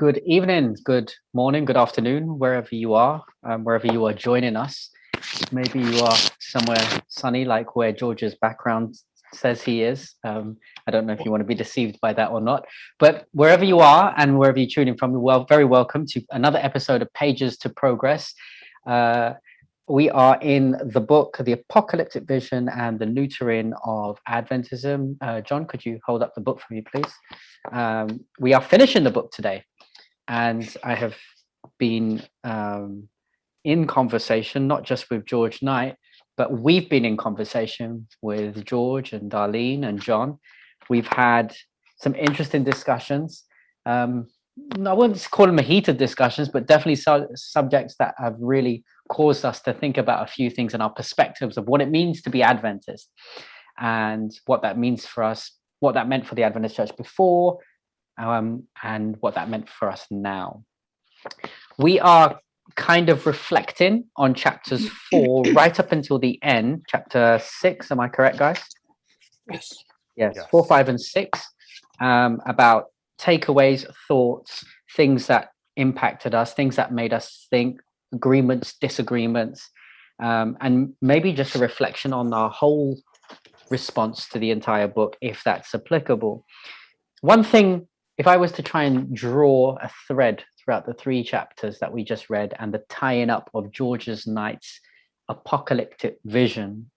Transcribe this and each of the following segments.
Good evening, good morning, good afternoon, wherever you are joining us. Maybe you are somewhere sunny, like where George's background says he is. I don't know if you want to be deceived by that or not, but wherever you are and wherever you're tuning from, you're very welcome to another episode of Pages to Progress. We are in the book, The Apocalyptic Vision and the Neutering of Adventism. John, could you hold up the book for me, please? We are finishing the book today. And I have been in conversation, not just with George Knight, but we've been in conversation with George and Darlene and John. We've had some interesting discussions. I wouldn't call them heated discussions, but definitely subjects that have really caused us to think about a few things and our perspectives of what it means to be Adventist and what that means for us, what that meant for the Adventist Church before, and what that meant for us now. We are kind of reflecting on chapters 4 right up until the end, chapter 6. Am I correct, guys? Yes. 4, 5, and 6, about takeaways, thoughts, things that impacted us, things that made us think, agreements, disagreements, and maybe just a reflection on our whole response to the entire book, if that's applicable. One thing, if I was to try and draw a thread throughout the 3 chapters that we just read and the tying up of George's Knight's apocalyptic vision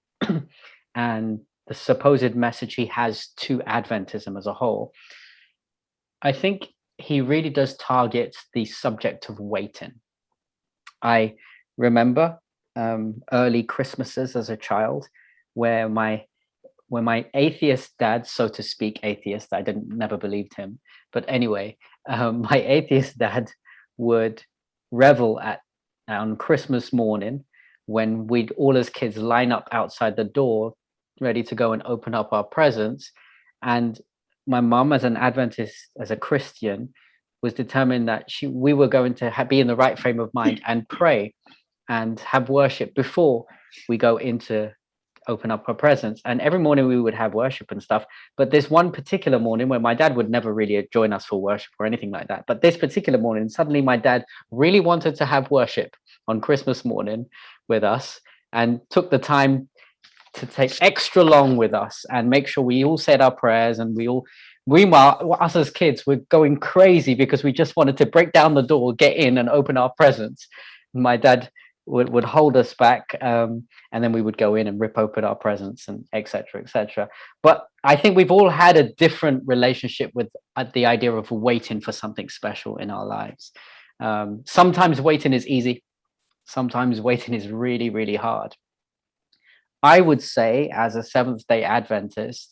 and the supposed message he has to Adventism as a whole, I think he really does target the subject of waiting. I remember early Christmases as a child where my atheist dad, so to speak, atheist, I never believed him. But anyway, my atheist dad would revel on Christmas morning when we'd all as kids line up outside the door, ready to go and open up our presents. And my mom, as an Adventist, as a Christian, was determined that we were going to be in the right frame of mind and pray and have worship before we go into open up our presents. And every morning we would have worship and stuff, but this one particular morning where my dad would never really join us for worship or anything like that, but this particular morning suddenly my dad really wanted to have worship on Christmas morning with us and took the time to take extra long with us and make sure we all said our prayers. And meanwhile, us as kids were going crazy because we just wanted to break down the door, get in and open our presents. My dad would hold us back, and then we would go in and rip open our presents and etc., etc. But I think we've all had a different relationship with the idea of waiting for something special in our lives. Sometimes waiting is easy. Sometimes waiting is really, really hard. I would say, as a Seventh-day Adventist,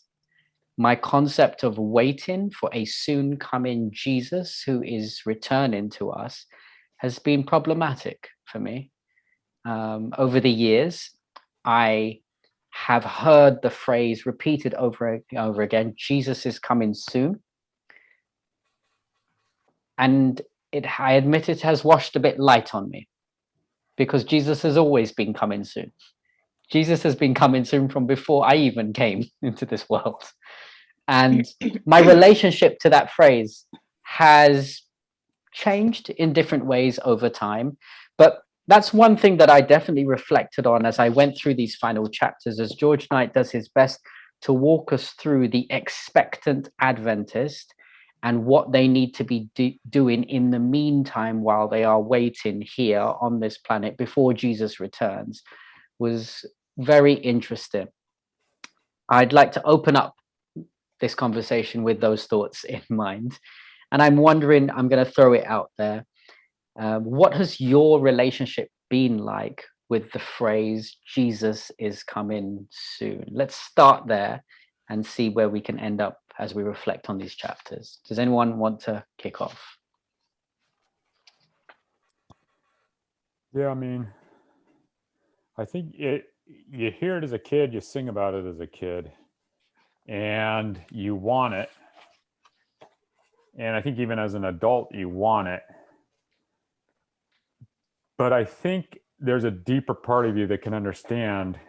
my concept of waiting for a soon coming Jesus who is returning to us has been problematic for me. Over the years, I have heard the phrase repeated over and over again, Jesus is coming soon. And I admit it has washed a bit light on me because Jesus has always been coming soon. Jesus has been coming soon from before I even came into this world. And my relationship to that phrase has changed in different ways over time. But that's one thing that I definitely reflected on as I went through these final chapters, as George Knight does his best to walk us through the expectant Adventist and what they need to be doing in the meantime while they are waiting here on this planet before Jesus returns, was very interesting. I'd like to open up this conversation with those thoughts in mind. And I'm wondering, I'm going to throw it out there. What has your relationship been like with the phrase, Jesus is coming soon? Let's start there and see where we can end up as we reflect on these chapters. Does anyone want to kick off? Yeah, I mean, I think you hear it as a kid, you sing about it as a kid, and you want it. And I think even as an adult, you want it. But I think there's a deeper part of you that can understand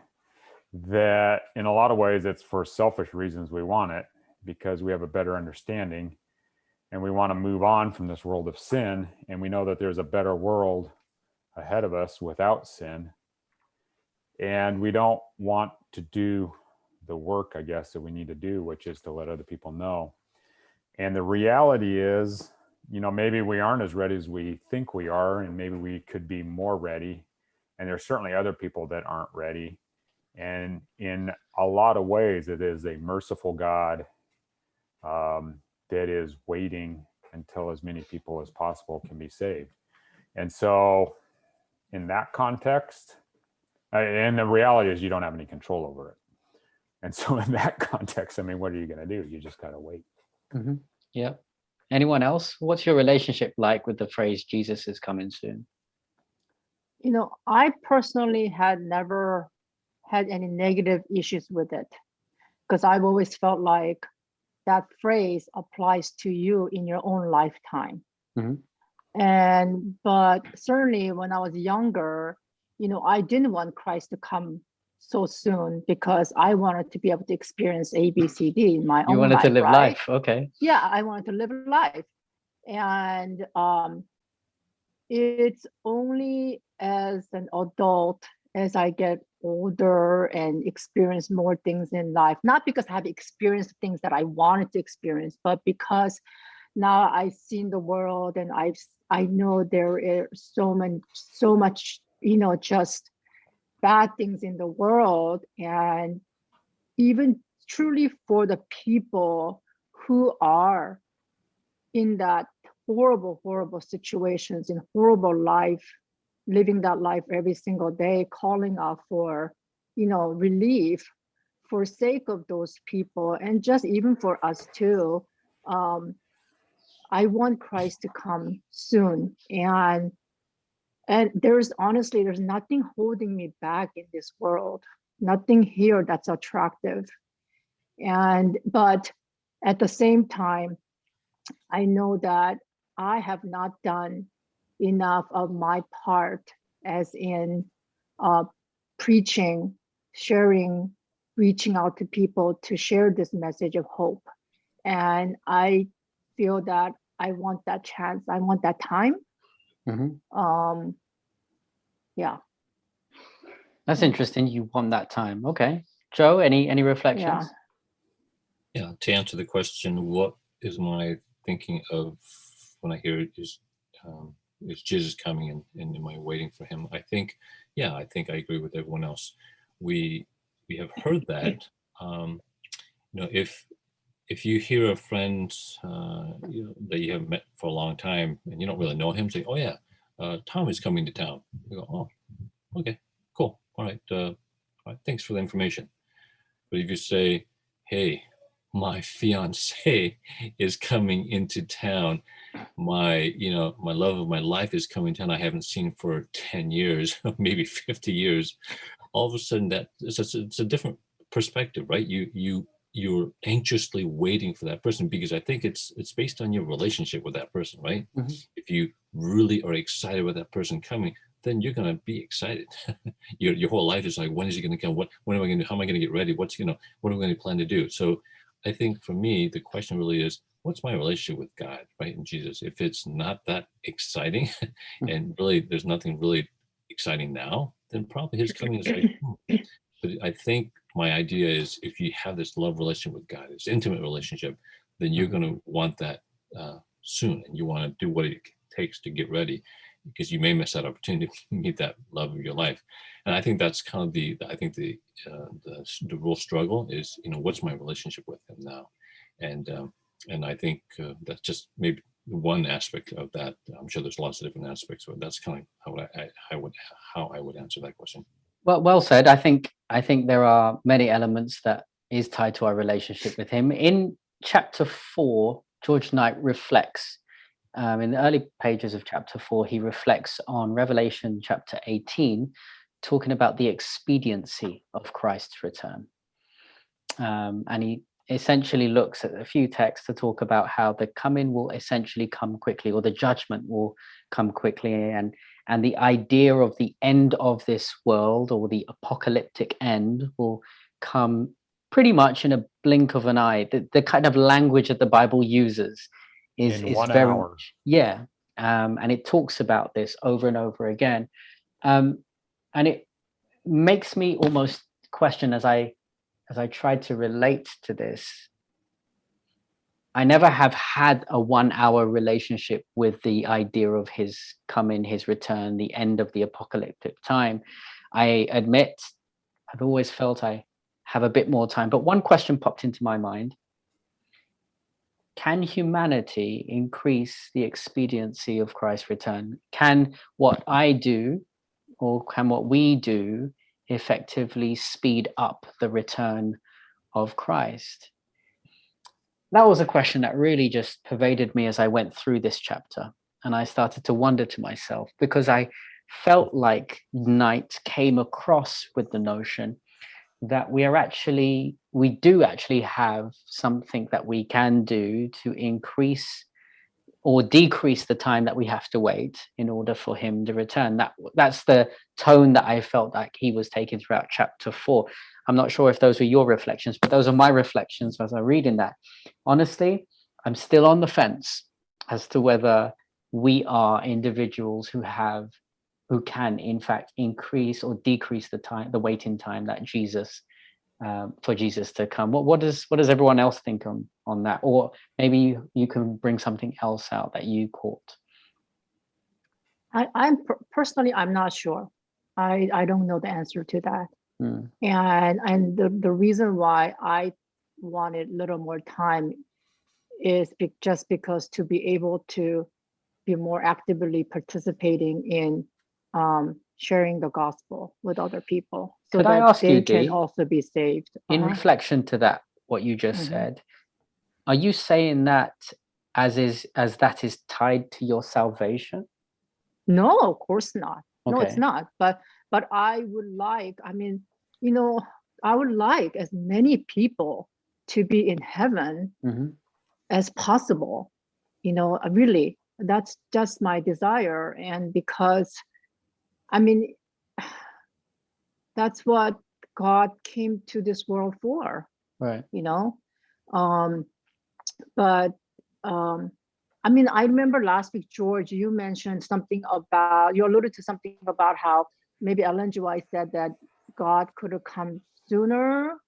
that in a lot of ways it's for selfish reasons we want it, because we have a better understanding. and we want to move on from this world of sin, and we know that there's a better world ahead of us without sin, and we don't want to do the work, I guess, that we need to do, which is to let other people know. And the reality is, maybe we aren't as ready as we think we are, and maybe we could be more ready. And there's certainly other people that aren't ready. And in a lot of ways, it is a merciful God that is waiting until as many people as possible can be saved. And so in that context, and the reality is you don't have any control over it. And so in that context, what are you going to do? You just got to wait. Mm-hmm. Yeah. Anyone else? What's your relationship like with the phrase Jesus is coming soon? I personally had never had any negative issues with it, because I've always felt like that phrase applies to you in your own lifetime. Mm-hmm. But certainly when I was younger, I didn't want Christ to come so soon, because I wanted to be able to experience A, B, C, D in my own life. You wanted to live right? life. Okay. Yeah, I wanted to live life. And it's only as an adult, as I get older and experience more things in life, not because I have experienced things that I wanted to experience, but because now I've seen the world, and I know there is so much, just bad things in the world. And even truly for the people who are in that horrible situations, in horrible life, living that life every single day, calling out for, relief for sake of those people, and just even for us too. I want Christ to come soon. And there's nothing holding me back in this world, nothing here that's attractive. But at the same time, I know that I have not done enough of my part, as in preaching, sharing, reaching out to people to share this message of hope. And I feel that I want that chance. I want that time. Mm-hmm. Yeah. That's interesting. You want that time. Okay. Joe, any reflections? Yeah. To answer the question, what is my thinking of when I hear is Jesus coming, and am I waiting for him? I think I agree with everyone else. We have heard that. If you hear a friend that you have met for a long time and you don't really know him, say, "Oh yeah, Tom is coming to town." You go, "Oh, okay, cool, all right, thanks for the information." But if you say, "Hey, my fiance is coming into town. My love of my life is coming to town. I haven't seen for 10 years, maybe 50 years." All of a sudden, it's a different perspective, right? You're anxiously waiting for that person, because I think it's based on your relationship with that person, right? Mm-hmm. If you really are excited with that person coming, then you're going to be excited. your whole life is like, when is he going to come? When am I going to do? How am I going to get ready? What are we going to plan to do? So I think for me, the question really is, what's my relationship with God, right? And Jesus. If it's not that exciting, and really there's nothing really exciting now, then probably his coming is like, But I think my idea is, if you have this love relationship with God, this intimate relationship, then you're going to want that soon, and you want to do what it takes to get ready, because you may miss that opportunity to meet that love of your life. And I think that's kind of the real struggle is, what's my relationship with him now? And I think that's just maybe one aspect of that. I'm sure there's lots of different aspects, but that's kind of how I would answer that question. Well said. I think there are many elements that is tied to our relationship with him. In chapter 4, George Knight reflects, in the early pages of chapter 4, he reflects on Revelation chapter 18, talking about the expediency of Christ's return. And he essentially looks at a few texts to talk about how the coming will essentially come quickly, or the judgment will come quickly, and the idea of the end of this world, or the apocalyptic end, will come pretty much in a blink of an eye. The kind of language that the Bible uses is In 1 very hour. much, yeah. And it talks about this over and over again. And it makes me almost question, as I try to relate to this, I never have had a 1 hour relationship with the idea of his coming, his return, the end of the apocalyptic time. I admit I've always felt I have a bit more time. But one question popped into my mind. Can humanity increase the expediency of Christ's return? Can what I do, or can what we do, effectively speed up the return of Christ? That was a question that really just pervaded me as I went through this chapter. And I started to wonder to myself, because I felt like Knight came across with the notion that we do actually have something that we can do to increase or decrease the time that we have to wait in order for him to return. That's the tone that I felt like he was taking throughout chapter 4. I'm not sure if those were your reflections, but those are my reflections as I'm reading that. Honestly, I'm still on the fence as to whether we are individuals who can in fact increase or decrease the waiting time that for Jesus to come. What does everyone else think on that? Or maybe you can bring something else out that you caught. Personally, I'm not sure. I don't know the answer to that. Mm. And the reason why I wanted a little more time is just because to be able to be more actively participating in sharing the gospel with other people, so Could I that ask they you, can Dee, also be saved. in reflection to that, what you just said, are you saying that as that is tied to your salvation? No, of course not. No, it's Okay. not. But I would like, I would like as many people to be in heaven as possible. Really, that's just my desire. And because, that's what God came to this world for, Right. But I remember last week, George, you mentioned you alluded to something about how maybe Ellen G. White said that God could have come sooner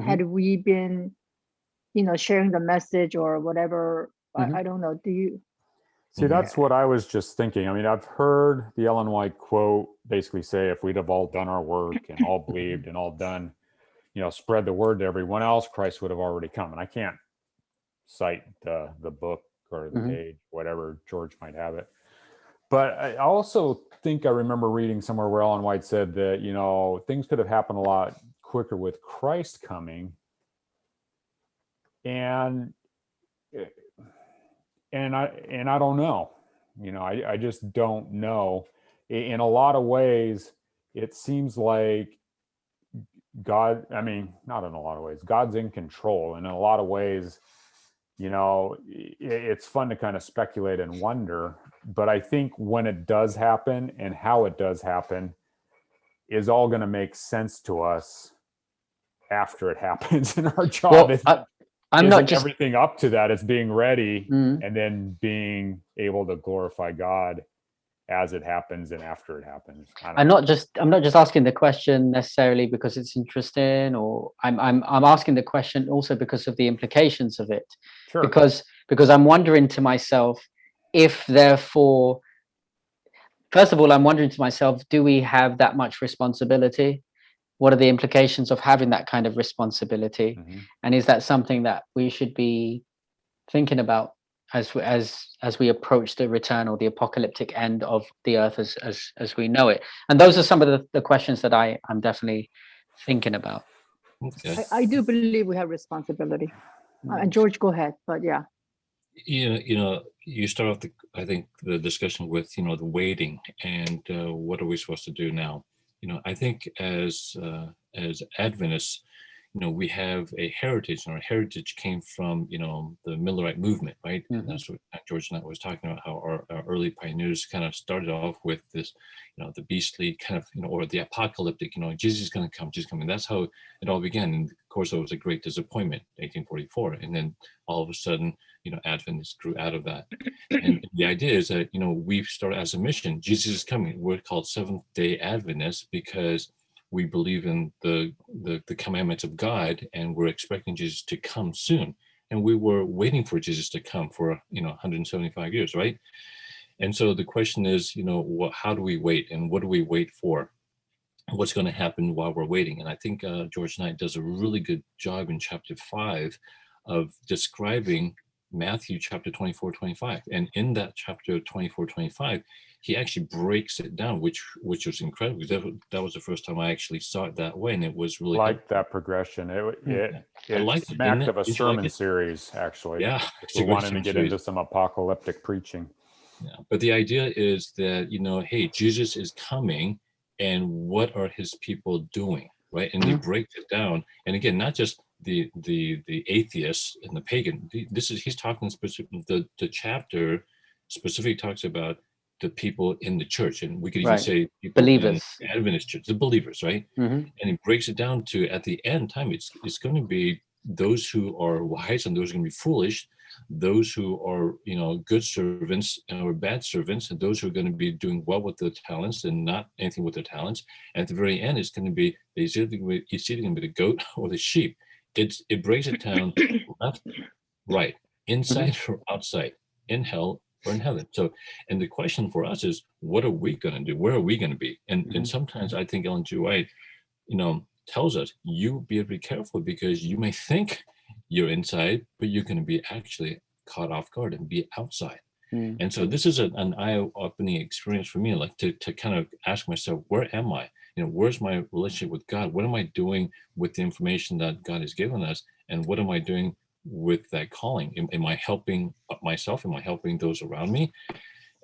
had we been, sharing the message or whatever. I don't know. Do you? See, that's what I was just thinking. I mean, I've heard the Ellen White quote basically say, if we'd have all done our work and all believed and all done, spread the word to everyone else, Christ would have already come. And I can't cite the book or the page, whatever, George might have it. But I also think I remember reading somewhere where Ellen White said that, things could have happened a lot quicker with Christ coming. And I don't know, I just don't know. In a lot of ways, it seems like God, not in a lot of ways, God's in control. And in a lot of ways, it's fun to kind of speculate and wonder. But I think when it does happen and how it does happen is all going to make sense to us after it happens. And our job I'm not just everything up to that. It's being ready and then being able to glorify God as it happens and after it happens. I'm not just asking the question necessarily because it's interesting, or I'm asking the question also because of the implications of it. Sure. Because I'm wondering to myself, if therefore, first of all, I'm wondering to myself, do we have that much responsibility? What are the implications of having that kind of responsibility? And is that something that we should be thinking about as we approach the return or the apocalyptic end of the earth as we know it? And those are some of the questions that I'm definitely thinking about. Okay. I do believe we have responsibility. And George, go ahead. But yeah. You start off I think the discussion with the waiting and what are we supposed to do now. I think as Adventists, we have a heritage, and our heritage came from, the Millerite movement, right? And that's what George and I was talking about, how our early pioneers kind of started off with this, the beastly kind of, or the apocalyptic, Jesus is going to come, Jesus is coming. That's how it all began. And of course, it was a great disappointment, 1844. And then all of a sudden, Adventists grew out of that. And the idea is that, we start as a mission, Jesus is coming. We're called Seventh-day Adventists because we believe in the commandments of God, and we're expecting Jesus to come soon. And we were waiting for Jesus to come for 175 years, right? And so the question is, how do we wait, and what do we wait for? What's going to happen while we're waiting? And I think George Knight does a really good job in chapter 5 of describing Matthew chapter 24-25. And in that chapter 24-25, he actually breaks it down, which was incredible. That was the first time I actually saw it that way, and it was really like that progression. It smacked of a sermon series, actually. Yeah, we're wanting to get into some apocalyptic preaching. Yeah, but the idea is that hey, Jesus is coming, and what are his people doing, right? And he breaks it down, and again, not just the atheists and the pagan. He's talking specifically. The chapter specifically talks about the people in the church, and we could even say people believers in the Adventist church, the believers, right? And he breaks it down to, at the end time, it's going to be those who are wise and those who are going to be foolish, those who are good servants or bad servants, and those who are going to be doing well with their talents and not anything with their talents. And at the very end, it's going to be it's either going to be the goat or the sheep. It breaks it down left, right, inside or outside, in hell or in heaven. So, and the question for us is, what are we going to do? Where are we going to be? And sometimes I think Ellen G. White, tells us, you be careful, because you may think you're inside, but you're going to be actually caught off guard and be outside. And so this is an eye-opening experience for me, like to kind of ask myself, where am I? Where's my relationship with God? What am I doing with the information that God has given us? And what am I doing with that calling? Am I helping myself? Am I helping those around me?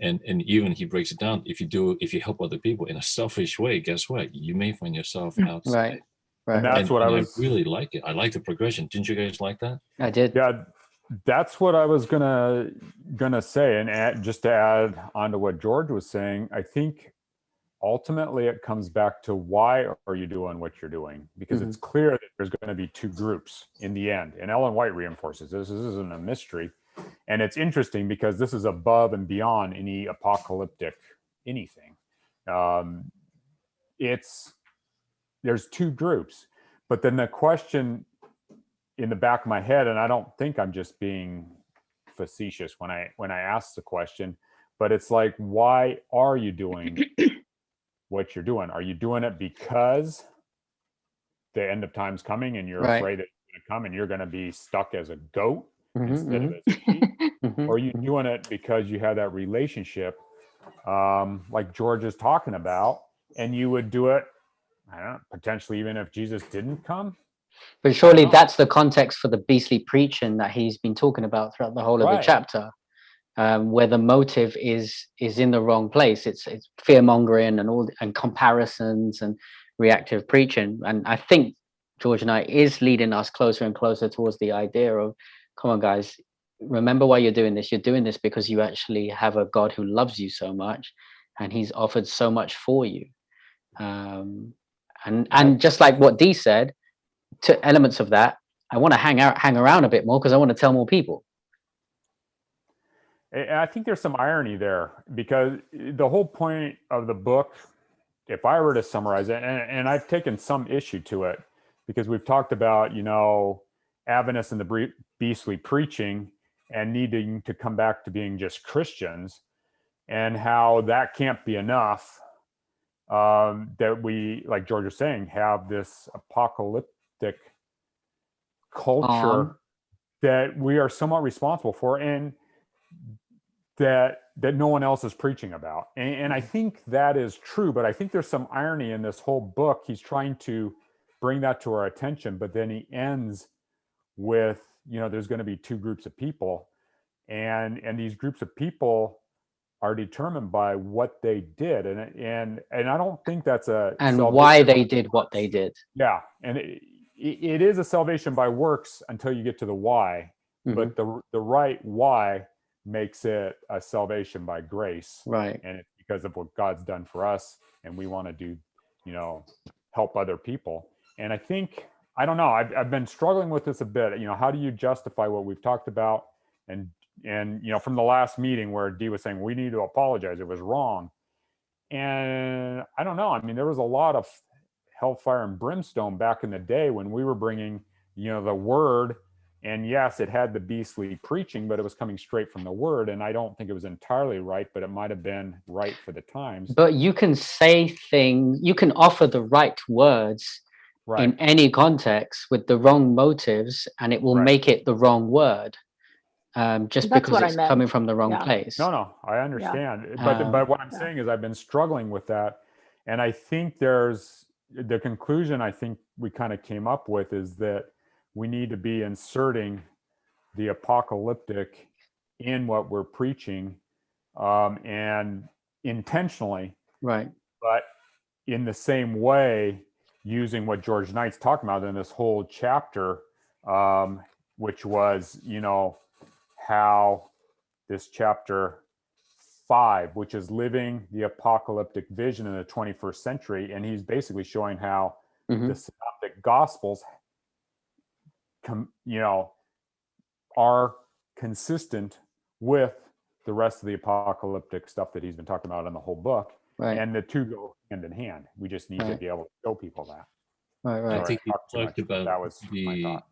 And even he breaks it down. If you help other people in a selfish way, guess what? You may find yourself outside. Right. And that's what I really like it. I like the progression. Didn't you guys like that? I did. Yeah, that's what I was gonna say. And just to add on to what George was saying, I think ultimately it comes back to, why are you doing what you're doing? Because it's clear that there's going to be two groups in the end. And Ellen White reinforces this isn't a mystery. And it's interesting because this is above and beyond any apocalyptic anything. There's two groups. But then the question in the back of my head, and I don't think I'm just being facetious when I ask the question, but it's like, why are you doing what you're doing? Are you doing it because the end of time's coming and you're afraid it's going to come and you're going to be stuck as a goat instead of as a sheep? Or are you doing it because you have that relationship, like George is talking about, and you would do it, I don't know, potentially even if Jesus didn't come? But surely that's the context for the beastly preaching that he's been talking about throughout the whole of the chapter, where the motive is in the wrong place. It's fear mongering and comparisons and reactive preaching. And I think George and I is leading us closer and closer towards the idea of, come on, guys, remember why you're doing this. You're doing this because you actually have a God who loves you so much, and he's offered so much for you. And just like what Dee said, to elements of that, I want to hang around a bit more because I want to tell more people. And I think there's some irony there, because the whole point of the book, if I were to summarize it, and I've taken some issue to it, because we've talked about, Adventists and the beastly preaching and needing to come back to being just Christians, and how that can't be enough, that we, like George was saying, have this apocalyptic culture that we are somewhat responsible for, and that no one else is preaching about. And I think that is true, but I think there's some irony in this whole book. He's trying to bring that to our attention, but then he ends with, there's going to be two groups of people, and these groups of people are determined by what they did, and I don't think that's and why they did what they did. Yeah, and it is a salvation by works until you get to the why, but the right why makes it a salvation by grace, Right. and it's because of what God's done for us, and we want to do, help other people. And I don't know, I've been struggling with this a bit. How do you justify what we've talked about? And from the last meeting where Dee was saying we need to apologize, it was wrong. And I don't know. I mean, there was a lot of hellfire and brimstone back in the day when we were bringing, the word. And yes, it had the beastly preaching, but it was coming straight from the word. And I don't think it was entirely right, but it might have been right for the times. But you can say things, you can offer the right words in any context with the wrong motives, and it will make it the wrong word. Just That's because what I it's meant. coming from the wrong place. No, I understand. But what I'm saying is I've been struggling with that. And I think the conclusion I think we kind of came up with is that we need to be inserting the apocalyptic in what we're preaching, and intentionally. Right. But in the same way, using what George Knight's talking about in this whole chapter, which was, how this chapter 5, which is living the apocalyptic vision in the 21st century. And he's basically showing how the synoptic gospels, are consistent with the rest of the apocalyptic stuff that he's been talking about in the whole book. Right. And the two go hand in hand. We just need to be able to show people that. Right. I think he talked about that was my thought.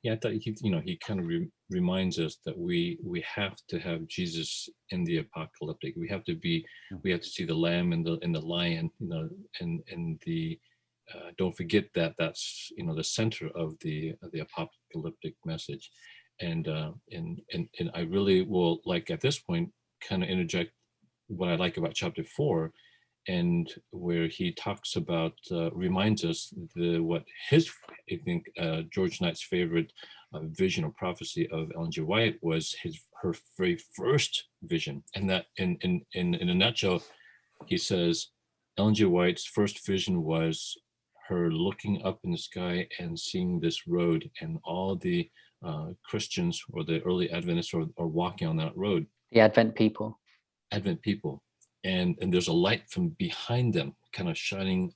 Yeah, I thought he kind of reminds us that we have to have Jesus in the apocalyptic. We have to see the lamb and the lion, and the don't forget that that's the center of the apocalyptic message. And I really will, like, at this point, kind of interject what I like about chapter 4, and where he talks about, reminds us what his, I think, George Knight's favorite vision or prophecy of Ellen G. White was her very first vision. And that in a nutshell, he says Ellen G. White's first vision was her looking up in the sky and seeing this road, and all the Christians or the early Adventists are walking on that road. The Advent people. And there's a light from behind them kind of shining,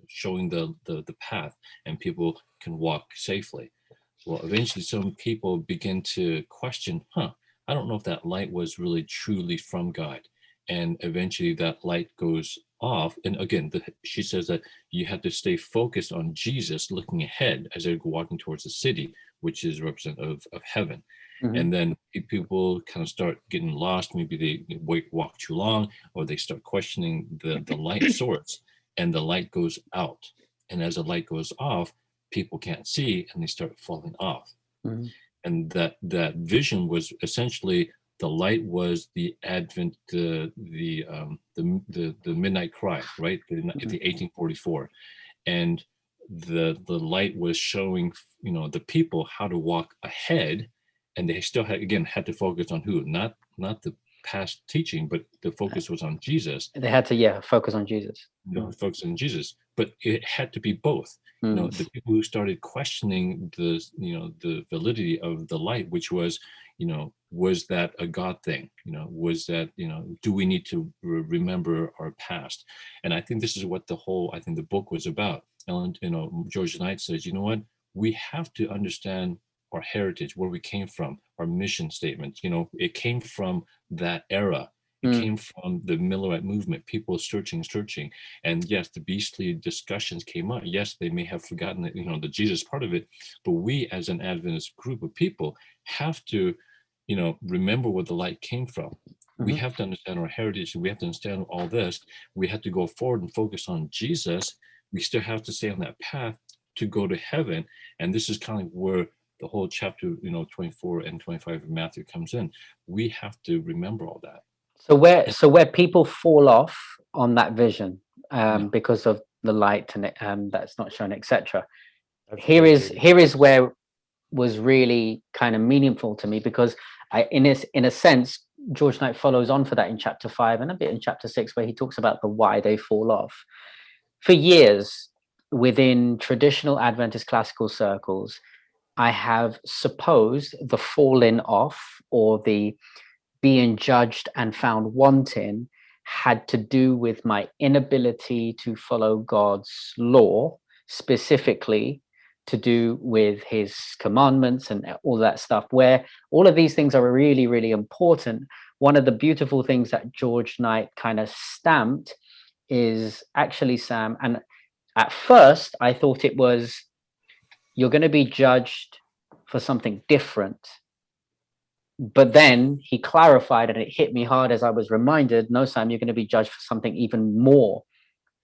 showing the path, and people can walk safely. Well, eventually some people begin to question, I don't know if that light was really truly from God. And eventually that light goes off. And again, she says that you have to stay focused on Jesus, looking ahead as they're walking towards the city, which is representative of heaven. And then people kind of start getting lost. Maybe they walk too long, or they start questioning the light source, and the light goes out. And as the light goes off, people can't see, and they start falling off. And that vision was essentially, the light was the Advent, the midnight cry, right? The 1844, and the light was showing the people how to walk ahead. And they still had to focus on who, not the past teaching, but the focus was on Jesus. They had to, focus on Jesus. Focus on Jesus, but it had to be both. The people who started questioning the validity of the light, which was, was that a God thing? Was that, do we need to remember our past? And I think this is what the book was about. And, George Knight says, you know what, we have to understand our heritage, where we came from, our mission statement. It came from that era. It came from the Millerite movement, people searching. And yes, the beastly discussions came up. Yes, they may have forgotten that, the Jesus part of it, but we as an Adventist group of people have to, remember where the light came from. We have to understand our heritage. We have to understand all this. We have to go forward and focus on Jesus. We still have to stay on that path to go to heaven. And this is kind of where the whole chapter, 24 and 25 of Matthew comes in. We have to remember all that. So where people fall off on that vision, because of the light and that's not shown, etc. Here is where was really kind of meaningful to me, because in a sense, George Knight follows on for that in chapter 5 and a bit in chapter 6, where he talks about the why they fall off. For years, within traditional Adventist classical circles, I have supposed the falling off or the being judged and found wanting had to do with my inability to follow God's law, specifically to do with his commandments and all that stuff, where all of these things are really, really important. One of the beautiful things that George Knight kind of stamped is actually, Sam, and at first I thought it was, you're going to be judged for something different. But then he clarified, and it hit me hard as I was reminded, no, Sam, you're going to be judged for something even more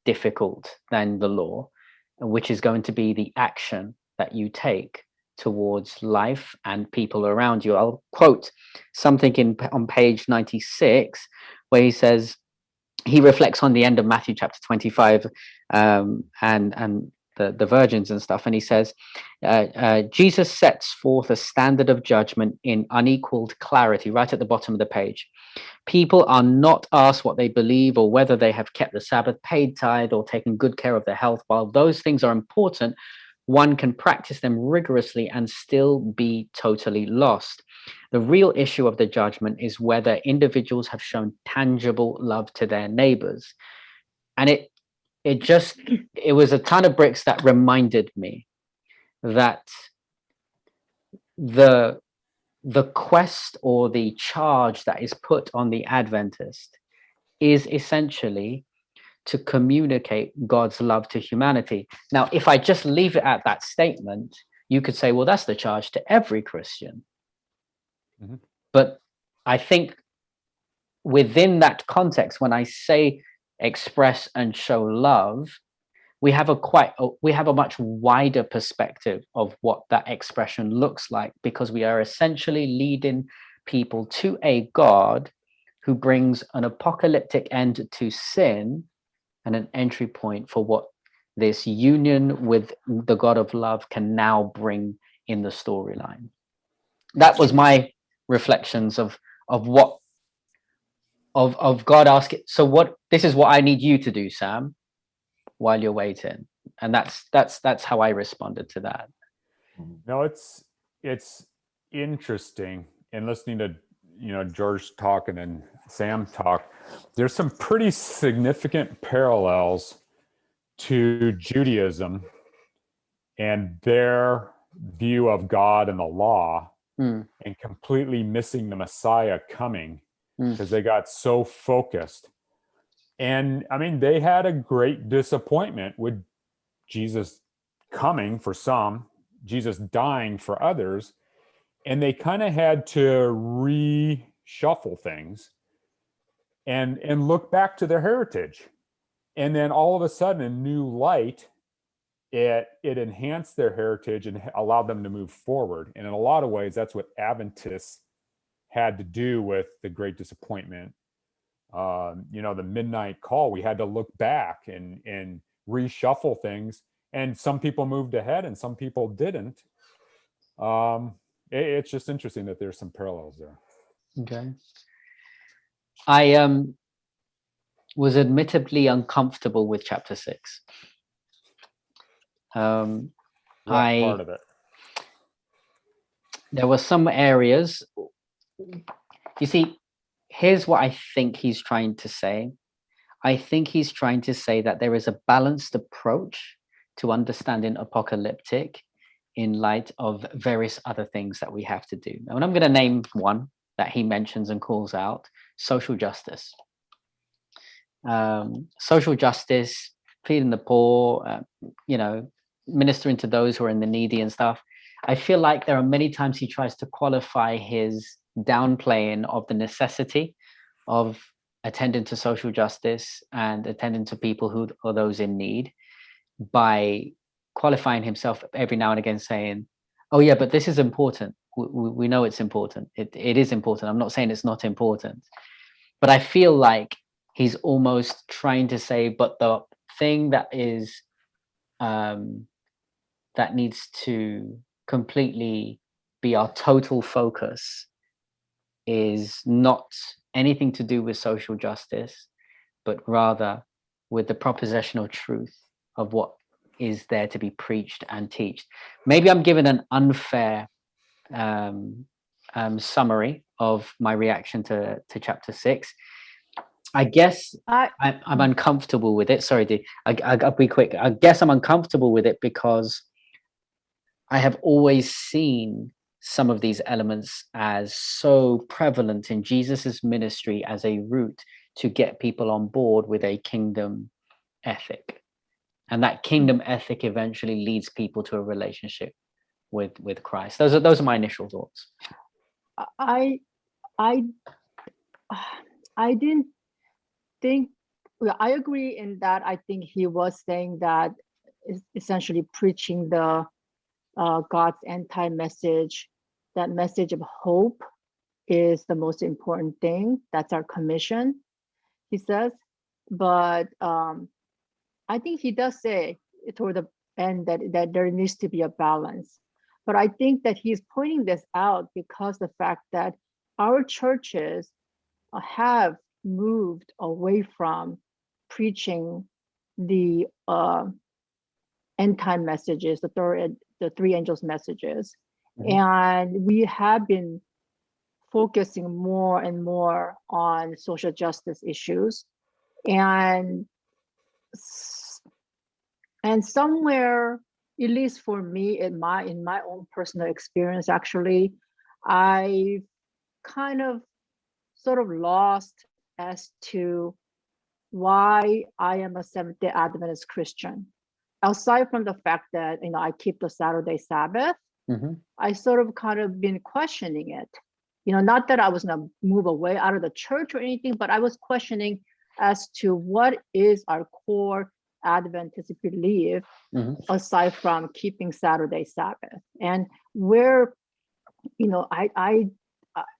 difficult than the law, which is going to be the action that you take towards life and people around you. I'll quote something on page 96, where he says, he reflects on the end of Matthew chapter 25 and the virgins and stuff. And he says, Jesus sets forth a standard of judgment in unequaled clarity right at the bottom of the page. People are not asked what they believe or whether they have kept the Sabbath, paid tithe, or taken good care of their health. While those things are important, one can practice them rigorously and still be totally lost. The real issue of the judgment is whether individuals have shown tangible love to their neighbors. And it was a ton of bricks that reminded me that the quest or the charge that is put on the Adventist is essentially to communicate God's love to humanity. Now, if I just leave it at that statement, you could say, well, that's the charge to every Christian. Mm-hmm. But I think within that context, when I say express and show love, we have a much wider perspective of what that expression looks like, because we are essentially leading people to a God who brings an apocalyptic end to sin and an entry point for what this union with the God of love can now bring in the storyline. That was my reflections of what of God asking, so what, this is what I need you to do, Sam, while you're waiting. And that's how I responded to that. No, it's interesting in listening to George talk and then Sam talk. There's some pretty significant parallels to Judaism and their view of God and the law, and completely missing the Messiah coming because they got so focused. And I mean, they had a great disappointment with Jesus coming for some, Jesus dying for others, and they kind of had to reshuffle things and look back to their heritage. And then all of a sudden, a new light, it enhanced their heritage and allowed them to move forward. And in a lot of ways, that's what Adventists had to do with the Great Disappointment. The midnight call, we had to look back and reshuffle things. And some people moved ahead and some people didn't. It's just interesting that there's some parallels there. Okay. I was admittedly uncomfortable with chapter 6. What part of it? There were some areas, you see, here's what I think he's trying to say. I think he's trying to say that there is a balanced approach to understanding apocalyptic in light of various other things that we have to do. Now, and I'm going to name one that he mentions and calls out: social justice. Social justice, feeding the poor, ministering to those who are in the needy and stuff. I feel like there are many times he tries to qualify his downplaying of the necessity of attending to social justice and attending to people who are those in need by qualifying himself every now and again, saying, oh yeah, but this is important. We know it's important. It is important. I'm not saying it's not important, but I feel like he's almost trying to say, but the thing that is that needs to completely be our total focus is not anything to do with social justice, but rather with the propositional truth of what is there to be preached and taught. Maybe I'm giving an unfair summary of my reaction to chapter 6. I guess I'm uncomfortable with it. Sorry, Dee. I'll be quick. I guess I'm uncomfortable with it because I have always seen some of these elements as so prevalent in Jesus's ministry as a route to get people on board with a kingdom ethic. And that kingdom ethic eventually leads people to a relationship with Christ. Those are my initial thoughts. I didn't think, well, I agree in that. I think he was saying that essentially preaching the God's anti-message, that message of hope is the most important thing. That's our commission, he says. But I think he does say toward the end that there needs to be a balance. But I think that he's pointing this out because the fact that our churches have moved away from preaching the end time messages, the three angels messages. And we have been focusing more and more on social justice issues. And somewhere, at least for me, in my own personal experience, actually, I kind of sort of lost as to why I am a Seventh-day Adventist Christian. Aside from the fact that I keep the Saturday Sabbath, I sort of kind of been questioning it. Not that I was gonna move away out of the church or anything, but I was questioning as to what is our core Adventist belief aside from keeping Saturday Sabbath, and where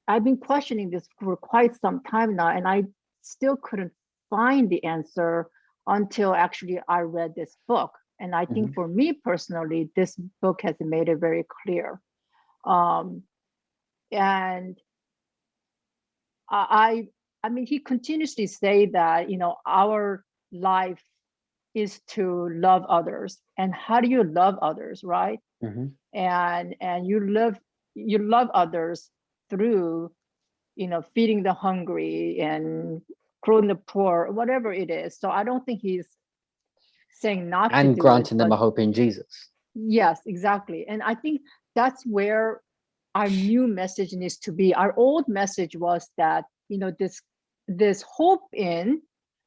I've been questioning this for quite some time now, and I still couldn't find the answer until actually I read this book. And I think for me personally, this book has made it very clear. And I mean, he continuously say that, our life is to love others. And how do you love others, right? And you love others through, feeding the hungry and clothing the poor, whatever it is. So I don't think he's saying not to do it. And granting them a hope in Jesus. Yes, exactly. And I think that's where our new message needs to be. Our old message was that, this hope in,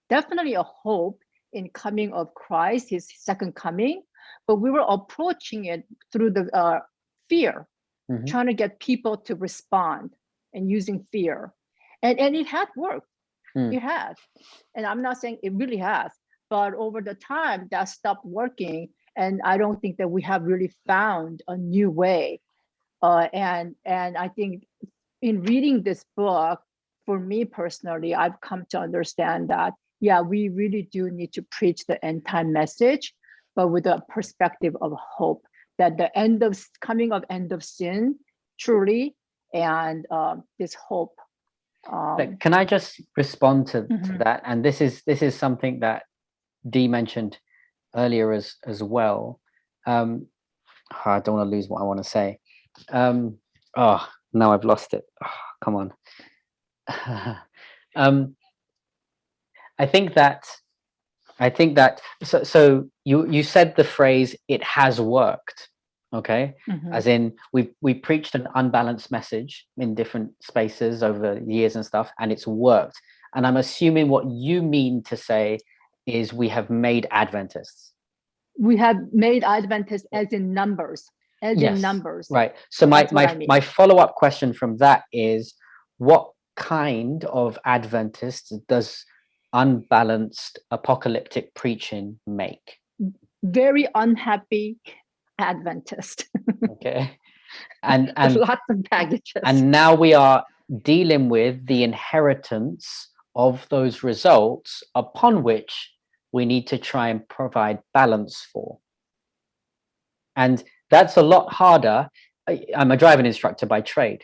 definitely a hope in coming of Christ, his second coming, but we were approaching it through the fear, trying to get people to respond and using fear. And it had worked. It had. And I'm not saying it really has, but over the time that stopped working. And I don't think that we have really found a new way. And I think in reading this book, for me personally, I've come to understand that, yeah, we really do need to preach the end time message, but with a perspective of hope, that the coming of end of sin, truly, and this hope. But can I just respond to that? And this is something that Dee mentioned earlier as well. I don't want to lose what I want to say. Now I've lost it. Oh, come on. I think that so you said the phrase "it has worked," okay? As in we preached an unbalanced message in different spaces over years and stuff, and it's worked. And I'm assuming what you mean to say is we have made Adventists. We have made Adventists as in numbers. In numbers. Right. So my follow-up question from that is, what kind of Adventists does unbalanced apocalyptic preaching make? Very unhappy Adventist. Okay. And lots of baggages. And now we are dealing with the inheritance of those results upon which we need to try and provide balance for. And that's a lot harder. I'm a driving instructor by trade.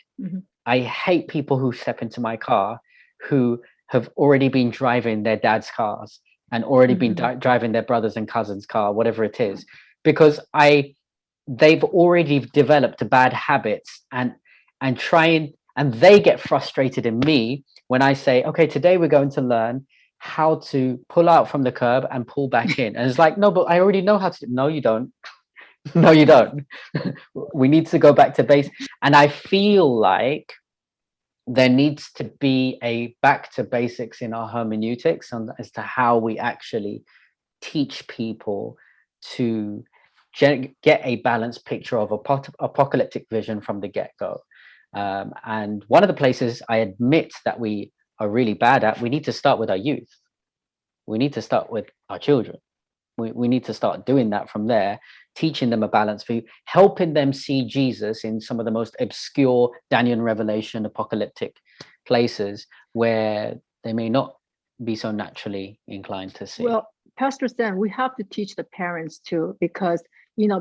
I hate people who step into my car who have already been driving their dad's cars and already been driving their brothers and cousins' car, whatever it is, because they've already developed bad habits and they get frustrated in me when I say, okay, today we're going to learn how to pull out from the curb and pull back in. And it's like, no, but I already know how to. No, you don't. No, you don't. We need to go back to base. And I feel like there needs to be a back to basics in our hermeneutics as to how we actually teach people to get a balanced picture of apocalyptic vision from the get-go. And one of the places I admit that we are really bad at, we need to start with our youth. We need to start with our children. We need to start doing that from there, teaching them a balanced view, helping them see Jesus in some of the most obscure Daniel and Revelation apocalyptic places where they may not be so naturally inclined to see. Well, Pastor Stan, we have to teach the parents too, because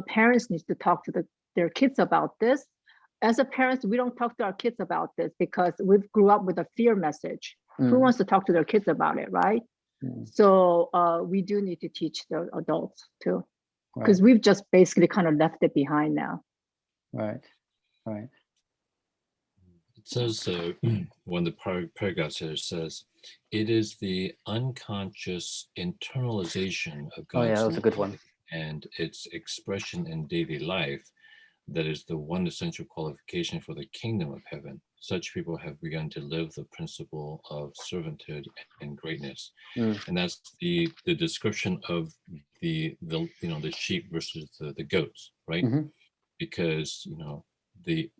parents need to talk to their kids about this. As a parent, we don't talk to our kids about this because we've grew up with a fear message. Who wants to talk to their kids about it, right? So we do need to teach the adults too, because we've just basically kind of left it behind now. Right. It says, one of the paragraphs here says, it is the unconscious internalization of God's that was a good one. And its expression in daily life that is the one essential qualification for the kingdom of heaven. Such people have begun to live the principle of servanthood and greatness, and that's the description of the sheep versus the goats, right? Because the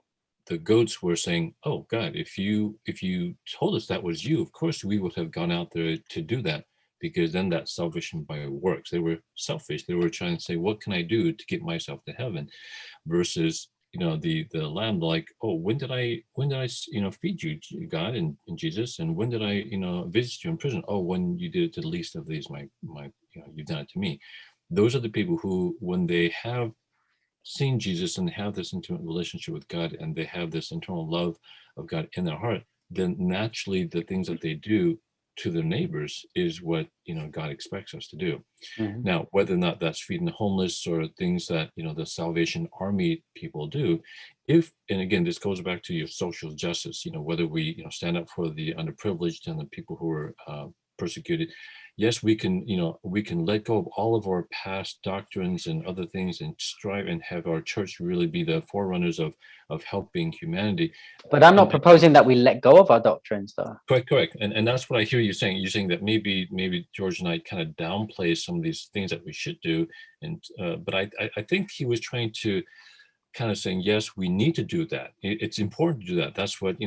goats were saying, "Oh God, if you told us that was you, of course we would have gone out there to do that." Because then that's salvation by works. They were selfish. They were trying to say, what can I do to get myself to heaven? Versus, the lamb, like, oh, when did I feed you, God and Jesus? And when did I, visit you in prison? Oh, when you did it to the least of these, my you've done it to me. Those are the people who, when they have seen Jesus and have this intimate relationship with God, and they have this internal love of God in their heart, then naturally the things that they do to their neighbors is what God expects us to do. Now, whether or not that's feeding the homeless or things that the Salvation Army people do, and again, this goes back to your social justice, whether we stand up for the underprivileged and the people who are persecuted. Yes, we can let go of all of our past doctrines and other things and strive and have our church really be the forerunners of helping humanity. But I'm not proposing that we let go of our doctrines, though. Correct. And that's what I hear you saying. You're saying that maybe George and I kind of downplay some of these things that we should do. And but I think he was trying to kind of saying, yes, we need to do that. It's important to do that. That's what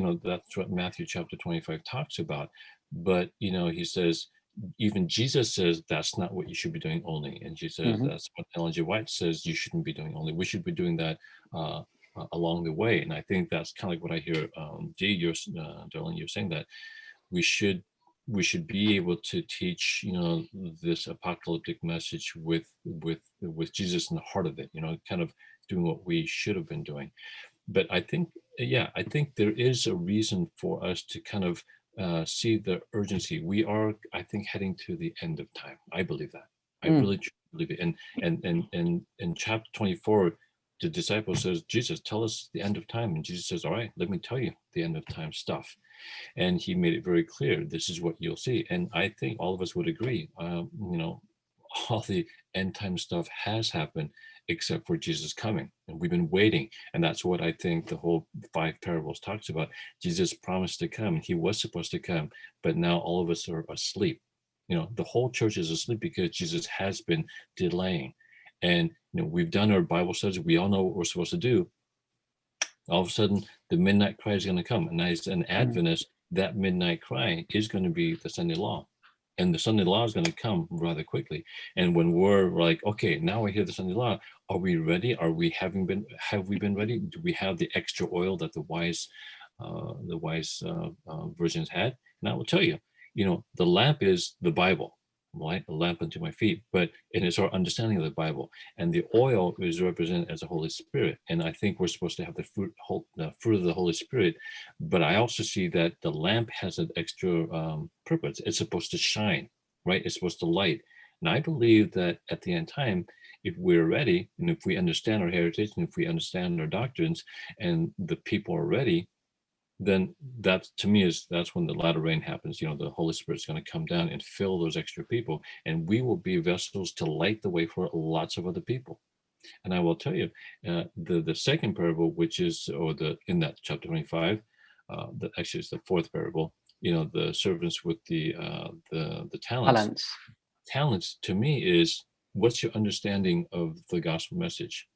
Matthew chapter 25 talks about. But he says, even Jesus says that's not what you should be doing only. And she says that's what Ellen G. White says you shouldn't be doing only. We should be doing that along the way. And I think that's kind of like what I hear Darlene, you're saying that we should be able to teach this apocalyptic message with Jesus in the heart of it, kind of doing what we should have been doing. But I think there is a reason for us to kind of see the urgency. We are, I think, heading to the end of time. I believe that. I really truly believe it. And in chapter 24, the disciple says, Jesus, tell us the end of time. And Jesus says, all right, let me tell you the end of time stuff. And he made it very clear, this is what you'll see. And I think all of us would agree, all the end time stuff has happened except for Jesus coming. And we've been waiting. And that's what I think the whole 5 parables talks about. Jesus promised to come. He was supposed to come, but now all of us are asleep. The whole church is asleep because Jesus has been delaying. And we've done our Bible studies. We all know what we're supposed to do. All of a sudden, the midnight cry is going to come. And as an Adventist, that midnight cry is going to be the Sunday law. And the Sunday law is going to come rather quickly. And when we're like, okay, now I hear the Sunday law, are we ready? Have we been ready? Do we have the extra oil that the wise virgins had? And I will tell you, the lamp is the Bible, right? A lamp unto my feet, but it is our understanding of the Bible. And the oil is represented as the Holy Spirit. And I think we're supposed to have the fruit of the Holy Spirit. But I also see that the lamp has an extra purpose. It's supposed to shine. right? It's supposed to light. And I believe that at the end time, if we're ready, and if we understand our heritage, and if we understand our doctrines, and the people are ready, then that, to me, that's when the latter rain happens. The Holy Spirit's going to come down and fill those extra people, and we will be vessels to light the way for lots of other people. And I will tell you, the second parable, which is, in that chapter 25, actually it's the fourth parable. The servants with the talents. Talents, to me, is what's your understanding of the gospel message,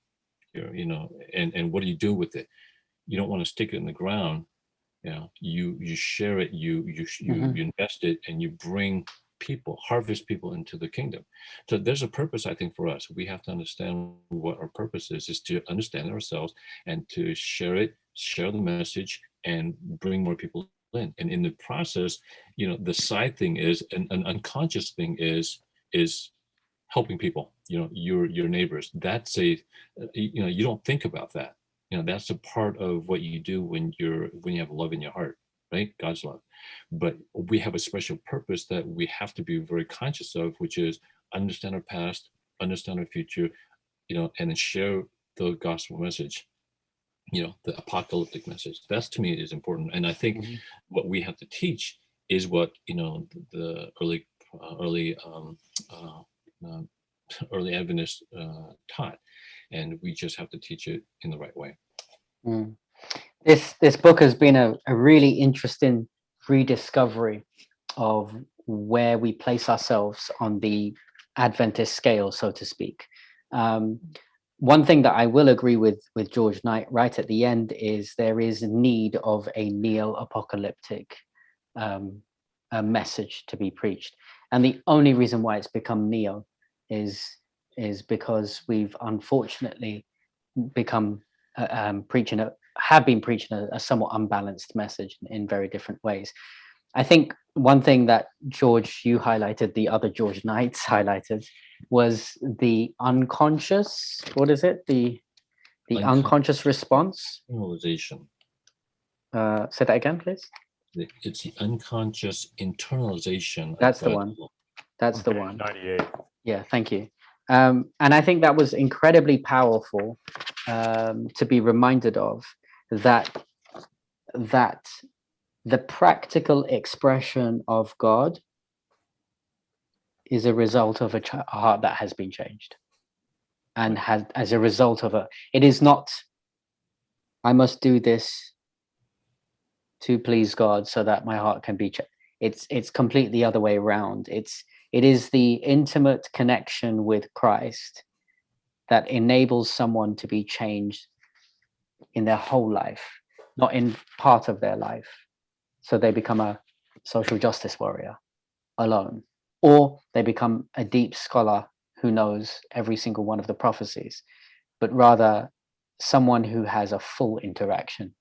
and what do you do with it? You don't want to stick it in the ground. You share it, you invest it, and you bring harvest people into the kingdom. So there's a purpose, I think, for us. We have to understand what our purpose is to understand ourselves and to share the message, and bring more people in. And in the process, the side thing is, an unconscious thing is helping people, your neighbors. That's you don't think about that. That's a part of what you do when you have love in your heart, right? God's love. But we have a special purpose that we have to be very conscious of, which is understand our past, understand our future, and then share the gospel message, the apocalyptic message. That's, to me, is important. And I think what we have to teach is what, the early Adventists taught, and we just have to teach it in the right way. This book has been a really interesting rediscovery of where we place ourselves on the Adventist scale, so to speak. One thing that I will agree with George Knight right at the end is there is need of a neo-apocalyptic message to be preached, and the only reason why it's become neo is because we've unfortunately become have been preaching a somewhat unbalanced message in very different ways. I think one thing that George, you highlighted, the other George Knights highlighted, was the unconscious, what is it? The unconscious response. Internalization. Say that again, please. It's the unconscious internalization. That's the one. That's the one. 98. Yeah, thank you. And I think that was incredibly powerful to be reminded of, that the practical expression of God is a result of a heart that has been changed, and has, as a result of it is not, I must do this to please God so that my heart can be changed. It's completely the other way around. It is the intimate connection with Christ that enables someone to be changed in their whole life, not in part of their life. So they become a social justice warrior alone, or they become a deep scholar who knows every single one of the prophecies, but rather someone who has a full interaction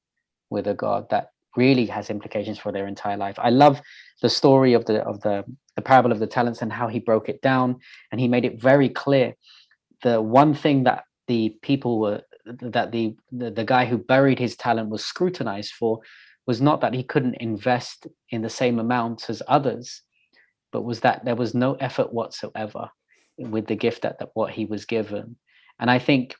with a God that really has implications for their entire life. I love the story of the parable of the talents and how he broke it down, and he made it very clear. The one thing that the people were, that the guy who buried his talent was scrutinized for, was not that he couldn't invest in the same amount as others, but was that there was no effort whatsoever with the gift that what he was given. And I think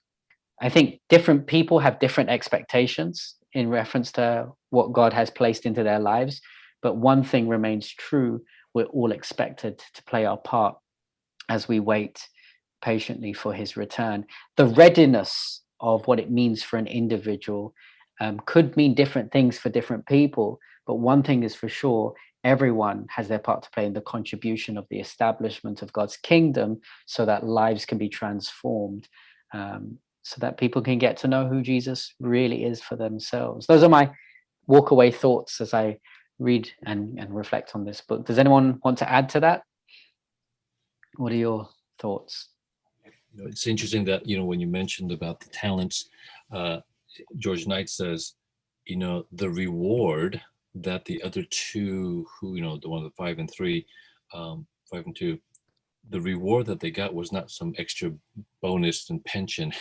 different people have different expectations in reference to what God has placed into their lives. But one thing remains true: we're all expected to play our part as we wait patiently for his return. The readiness of what it means for an individual could mean different things for different people. But one thing is for sure: everyone has their part to play in the contribution of the establishment of God's kingdom, so that lives can be transformed, so that people can get to know who Jesus really is for themselves. Those are my walk-away thoughts as I read and reflect on this book. Does anyone want to add to that? What are your thoughts? It's interesting that, when you mentioned about the talents, George Knight says, the reward that the other two, who, the one of the 5 and 3, 5 and 2, the reward that they got was not some extra bonus and pension.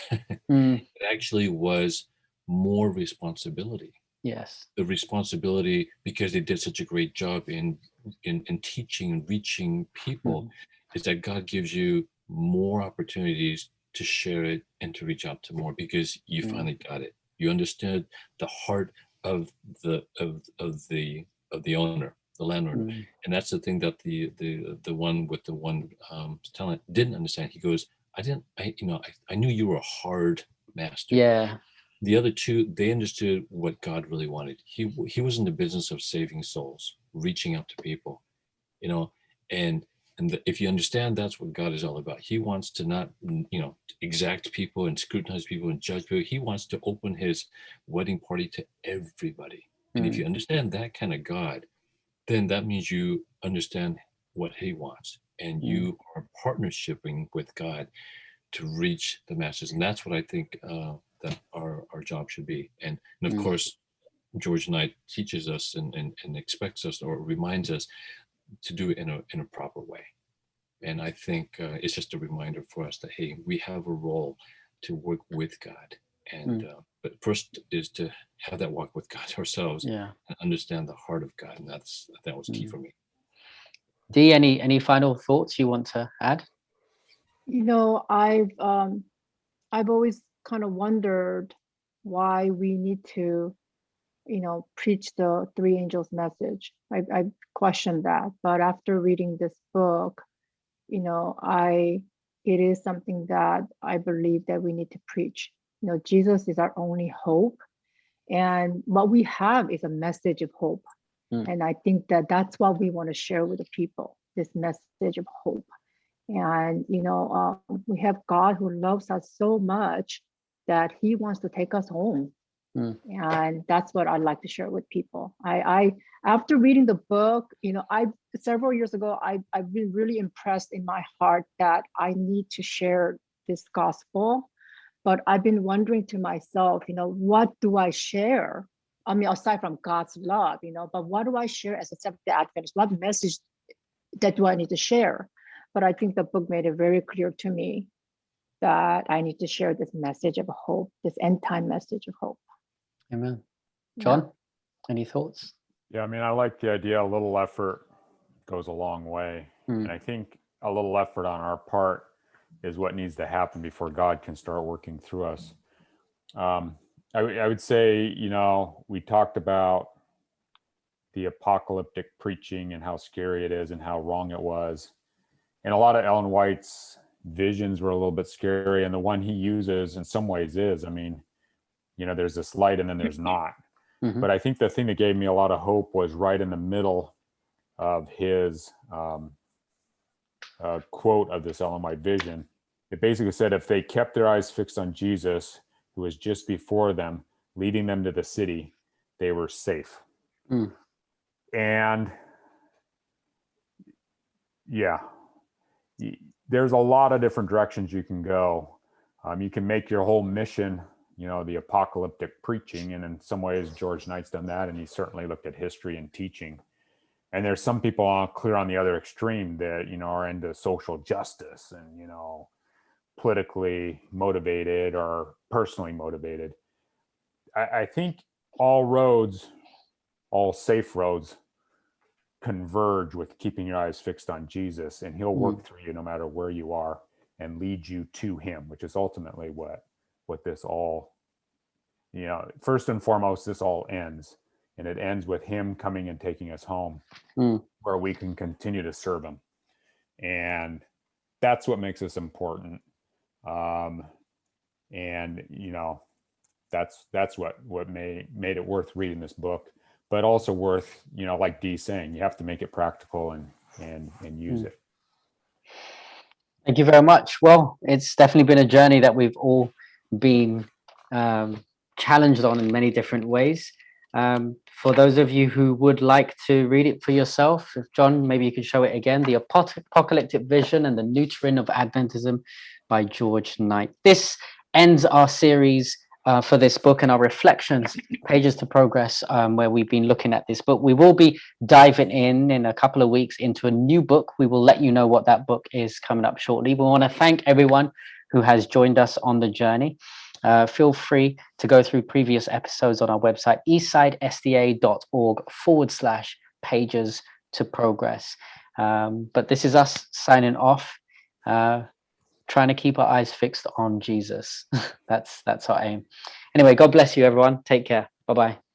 It actually was more responsibility. Yes. The responsibility, because they did such a great job in in teaching and reaching people is that God gives you more opportunities to share it and to reach out to more, because you finally got it. You understood the heart of the owner, the landlord. And that's the thing that the one with the one talent didn't understand. He goes, I knew you were a hard master. Yeah. The other two, they understood what God really wanted. He was in the business of saving souls, reaching out to people, and if you understand, that's what God is all about. He wants to not, exact people and scrutinize people and judge people. He wants to open his wedding party to everybody. And if you understand that kind of God, then that means you understand what he wants, and you are partnershiping with God to reach the masses. And that's what I think that our job should be. And of course, George Knight teaches us and expects us, or reminds us, to do it in a proper way. And I think it's just a reminder for us that, hey, we have a role to work with God. And but first is to have that walk with God ourselves, and understand the heart of God. And that was key for me. Dee, any final thoughts you want to add? I've always kind of wondered why we need to, preach the three angels message. I questioned that, but after reading this book, it is something that I believe that we need to preach. Jesus is our only hope, and what we have is a message of hope. And I think that that's what we want to share with the people, this message of hope. And we have God who loves us so much that he wants to take us home. And that's what I'd like to share with people. I after reading the book, several years ago, I've been really impressed in my heart that I need to share this gospel. But I've been wondering to myself, what do I share? I mean, aside from God's love, but what do I share as a Seventh-day Adventist? What message that do I need to share? But I think the book made it very clear to me that I need to share this message of hope, this end time message of hope. Amen. John, any thoughts? Yeah, I mean, I like the idea. A little effort goes a long way. And I think a little effort on our part is what needs to happen before God can start working through us. I would say, we talked about the apocalyptic preaching and how scary it is and how wrong it was. And a lot of Ellen White's visions were a little bit scary. And the one he uses in some ways is, there's this light and then there's not. But I think the thing that gave me a lot of hope was right in the middle of his quote of this Ellen White vision. It basically said, if they kept their eyes fixed on Jesus, who was just before them, leading them to the city, they were safe. And there's a lot of different directions you can go. You can make your whole mission, the apocalyptic preaching. And in some ways, George Knight's done that. And he certainly looked at history and teaching. And there's some people clear on the other extreme that, are into social justice and, politically motivated or personally motivated. I think all safe roads converge with keeping your eyes fixed on Jesus, and he'll work through you no matter where you are and lead you to him, which is ultimately what this all, first and foremost, this all ends. And it ends with him coming and taking us home where we can continue to serve him. And that's what makes us important. That's what made it worth reading this book, but also worth, like Dee's saying, you have to make it practical and use it. Thank you very much. Well, it's definitely been a journey that we've all been challenged on in many different ways. For those of you who would like to read it for yourself, John, maybe you could show it again, The Apocalyptic Vision and the Neutering of Adventism by George Knight. This ends our series for this book and our reflections, Pages to Progress, where we've been looking at this book. We will be diving in a couple of weeks into a new book. We will let you know what that book is coming up shortly. We want to thank everyone who has joined us on the journey. Feel free to go through previous episodes on our website, eastsidesda.org/pages to progress. But this is us signing off, trying to keep our eyes fixed on Jesus. That's our aim. Anyway, God bless you, everyone. Take care. Bye-bye.